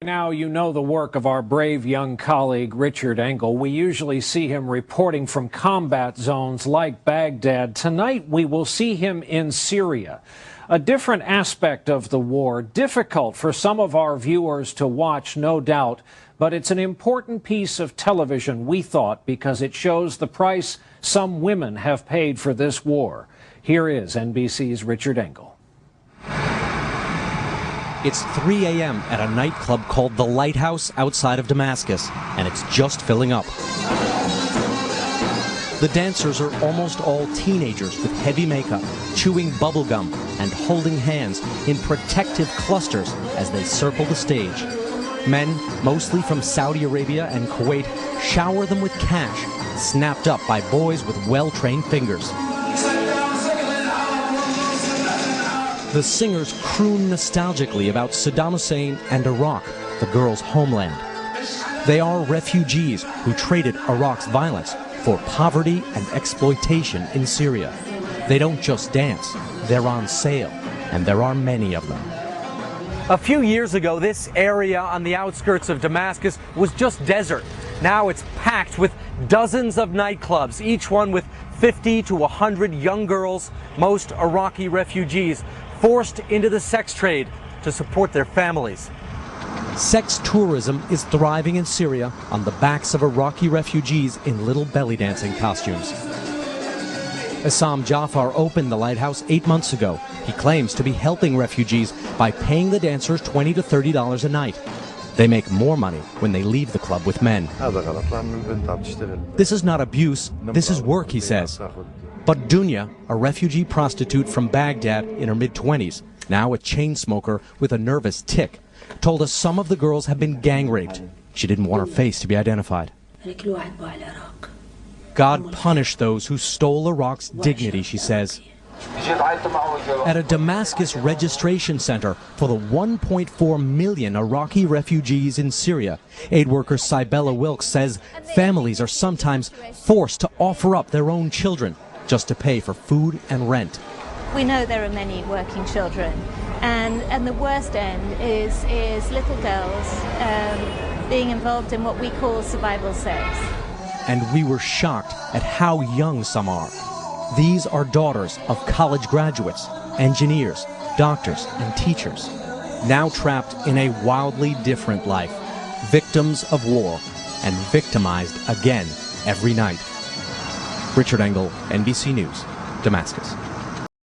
Now you know the work of our brave young colleague Richard Engel. We usually see him reporting from combat zones like Baghdad. Tonight we will see him in Syria. A different aspect of the war, difficult for some of our viewers to watch, no doubt, but it's an important piece of television, we thought, because it shows the price some women have paid for this war. Here is NBC's Richard Engel. It's 3 a.m. at a nightclub called The Lighthouse outside of Damascus, and it's just filling up. The dancers are almost all teenagers with heavy makeup, chewing bubble gum and holding hands in protective clusters as they circle the stage. Men, mostly from Saudi Arabia and Kuwait, shower them with cash, snapped up by boys with well-trained fingers. The singers croon nostalgically about Saddam Hussein and Iraq, the girls' homeland. They are refugees who traded Iraq's violence for poverty and exploitation in Syria. They don't just dance, they're on sale, and there are many of them. A few years ago, this area on the outskirts of Damascus was just desert. Now it's packed with dozens of nightclubs, each one with 50 to 100 young girls, most Iraqi refugees, forced into the sex trade to support their families. Sex tourism is thriving in Syria on the backs of Iraqi refugees in little belly dancing costumes. Assam Jafar opened the Lighthouse 8 months ago. He claims to be helping refugees by paying the dancers $20 to $30 a night. They make more money when they leave the club with men. This is not abuse, this is work, he says. But Dunya, a refugee prostitute from Baghdad in her mid-20s, now a chain smoker with a nervous tic, told us some of the girls have been gang raped. She didn't want her face to be identified. God punished those who stole Iraq's dignity, she says. At a Damascus registration center for the 1.4 million Iraqi refugees in Syria, aid worker Cybella Wilkes says families are sometimes forced to offer up their own children just to pay for food and rent. We know there are many working children, and the worst end is little girls being involved in what we call survival sex. And we were shocked at how young some are. These are daughters of college graduates, engineers, doctors, and teachers, now trapped in a wildly different life, victims of war, and victimized again every night. Richard Engel, NBC News, Damascus.